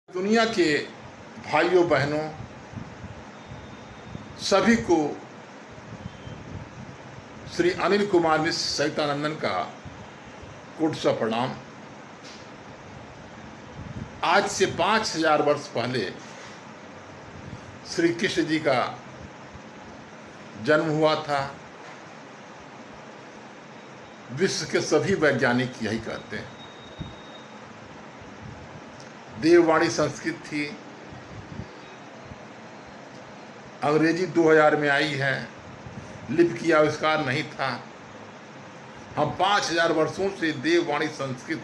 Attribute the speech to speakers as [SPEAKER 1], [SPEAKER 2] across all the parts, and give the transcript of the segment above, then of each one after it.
[SPEAKER 1] दुनिया के भाइयों बहनों सभी को श्री अनिल कुमार मिश्र सहितानंदन का कोटि सा प्रणाम। आज से 5000 वर्ष पहले श्री कृष्ण जी का जन्म हुआ था। विश्व के सभी वैज्ञानिक यही कहते हैं। देववाणी संस्कृत थी, अंग्रेजी 2000 में आई है, लिपि की आविष्कार नहीं था। हम 5000 वर्षों से देववाणी संस्कृत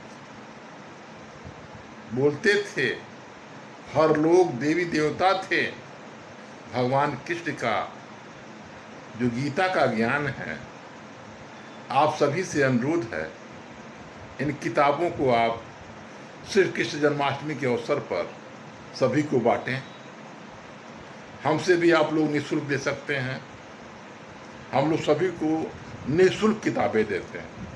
[SPEAKER 1] बोलते थे। हर लोग देवी देवता थे। भगवान कृष्ण का जो गीता का ज्ञान है, आप सभी से अनुरोध है, इन किताबों को आप श्री कृष्ण जन्माष्टमी के अवसर पर सभी को बांटें। हमसे भी आप लोग निःशुल्क दे सकते हैं। हम लोग सभी को निःशुल्क किताबें देते हैं।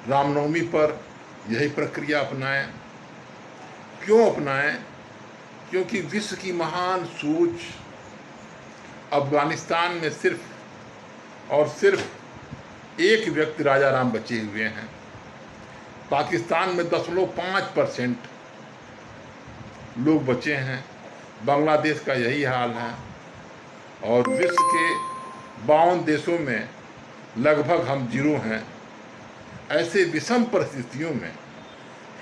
[SPEAKER 1] रामनवमी पर यही प्रक्रिया अपनाएं। क्यों अपनाएं? क्योंकि विश्व की महान सोच अफगानिस्तान में सिर्फ और सिर्फ एक व्यक्ति राजा राम बचे हुए हैं। पाकिस्तान में 0.5% लोग बचे हैं। बांग्लादेश का यही हाल है और विश्व के 52 देशों में लगभग हम जीरो हैं। ऐसे विषम परिस्थितियों में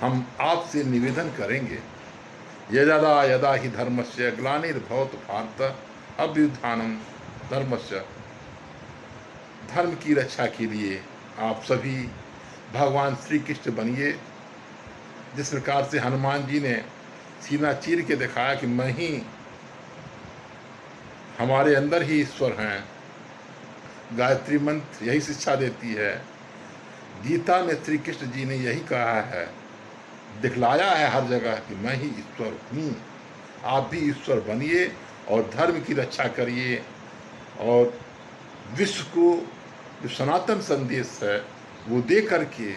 [SPEAKER 1] हम आपसे निवेदन करेंगे, यदा यदा ही धर्मस्य ग्लानिर्भवति भारत अभ्युत्थानं धर्मस्य। धर्म की रक्षा के लिए आप सभी भगवान श्री कृष्ण बनिए। जिस प्रकार से हनुमान जी ने सीना चीर के दिखाया कि मैं ही, हमारे अंदर ही ईश्वर हैं। गायत्री मंत्र यही शिक्षा देती है। गीता में श्री कृष्ण जी ने यही कहा है, दिखलाया है हर जगह कि मैं ही ईश्वर हूँ। आप भी ईश्वर बनिए और धर्म की रक्षा करिए और विश्व को जो सनातन संदेश है वो दे करके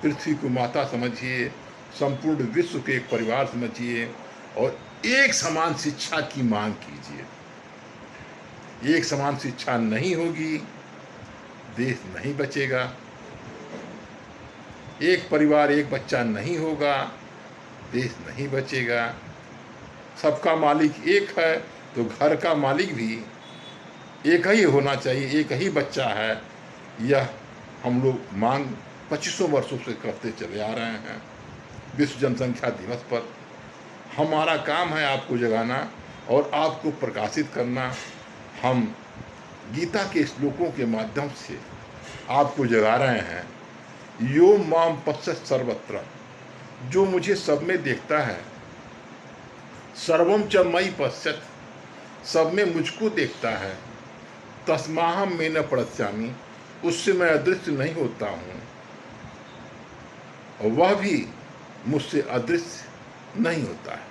[SPEAKER 1] पृथ्वी को माता समझिए, संपूर्ण विश्व के एक परिवार समझिए और एक समान शिक्षा की मांग कीजिए। एक समान शिक्षा नहीं होगी, देश नहीं बचेगा। एक परिवार एक बच्चा नहीं होगा, देश नहीं बचेगा। सबका मालिक एक है तो घर का मालिक भी एक ही होना चाहिए। एक ही बच्चा है, यह हम लोग मांग 2500 वर्षों से करते चले आ रहे हैं। विश्व जनसंख्या दिवस पर हमारा काम है आपको जगाना और आपको प्रकाशित करना। हम गीता के श्लोकों के माध्यम से आपको जगा रहे हैं। यो माम पश्यत सर्वत्र, जो मुझे सब में देखता है। सर्वम च मयि पश्यत, सब में मुझको देखता है। तस्माहम में न पश्यामि, उससे मैं अदृश्य नहीं होता हूँ और वह भी मुझसे अदृश्य नहीं होता है।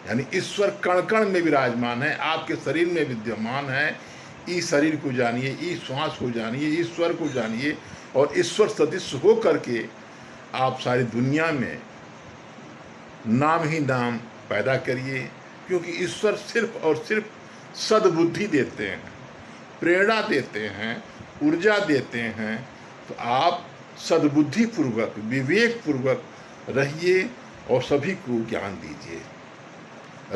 [SPEAKER 1] यानी ईश्वर कण कण में विराजमान है, आपके शरीर में विद्यमान है। इस शरीर को जानिए, इस श्वास को जानिए, ईश्वर को जानिए और ईश्वर सदृश हो करके आप सारी दुनिया में नाम ही नाम पैदा करिए। क्योंकि ईश्वर सिर्फ और सिर्फ सद्बुद्धि देते हैं, प्रेरणा देते हैं, ऊर्जा देते हैं। तो आप सद्बुद्धि पूर्वक, विवेक पूर्वक रहिए और सभी को ज्ञान दीजिए।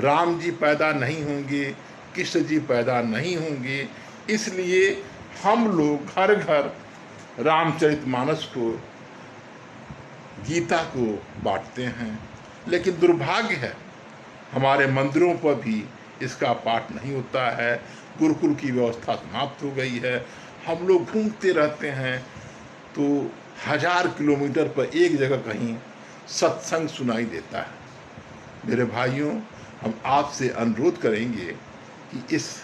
[SPEAKER 1] राम जी पैदा नहीं होंगे, कृष्ण जी पैदा नहीं होंगे, इसलिए हम लोग घर घर रामचरितमानस को, गीता को बांटते हैं। लेकिन दुर्भाग्य है, हमारे मंदिरों पर भी इसका पाठ नहीं होता है। गुरुकुल की व्यवस्था समाप्त हो गई है। हम लोग घूमते रहते हैं तो 1000 किलोमीटर पर एक जगह कहीं सत्संग सुनाई देता है। मेरे भाइयों, हम आपसे अनुरोध करेंगे कि इस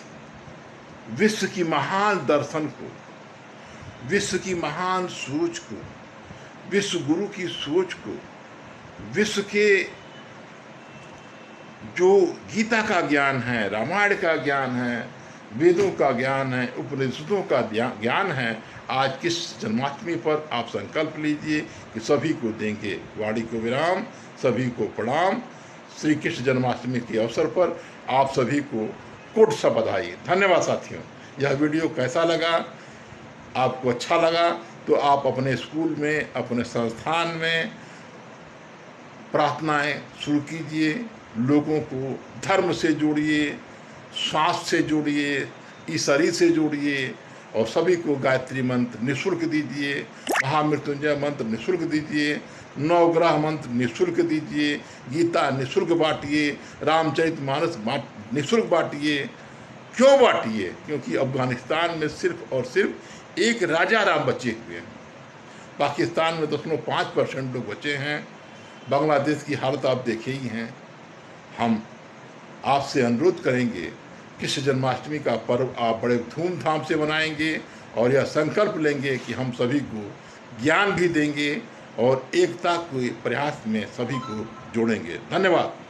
[SPEAKER 1] विश्व की महान दर्शन को, विश्व की महान सोच को, विश्व गुरु की सोच को, विश्व के जो गीता का ज्ञान है, रामायण का ज्ञान है, वेदों का ज्ञान है, उपनिषदों का ज्ञान है। आज कृष्ण जन्माष्टमी पर आप संकल्प लीजिए कि सभी को देंगे वाणी को विराम, सभी को प्रणाम। श्री कृष्ण जन्माष्टमी के अवसर पर आप सभी को कोट सा बधाई। धन्यवाद साथियों। यह वीडियो कैसा लगा, आपको अच्छा लगा तो आप अपने स्कूल में, अपने संस्थान में प्रार्थनाएं शुरू कीजिए, लोगों को धर्म से जोड़िए, श्वास से जोड़िए, ईश्वरी से जोड़िए और सभी को गायत्री मंत्र निःशुल्क दीजिए, महामृत्युंजय मंत्र निःशुल्क दीजिए, नवग्रह मंत्र निःशुल्क दीजिए, गीता निःशुल्क बांटिए, रामचरितमानस निःशुल्क बांटिए। क्यों बांटिए? क्योंकि अफगानिस्तान में सिर्फ और सिर्फ एक राजा राम बचे हुए हैं। पाकिस्तान में 0.5% लोग बचे हैं। बांग्लादेश की हालत आप देखे ही हैं। हम आपसे अनुरोध करेंगे, कृष्ण जन्माष्टमी का पर्व आप बड़े धूमधाम से मनाएंगे और यह संकल्प लेंगे कि हम सभी को ज्ञान भी देंगे और एकता के प्रयास में सभी को जोड़ेंगे। धन्यवाद।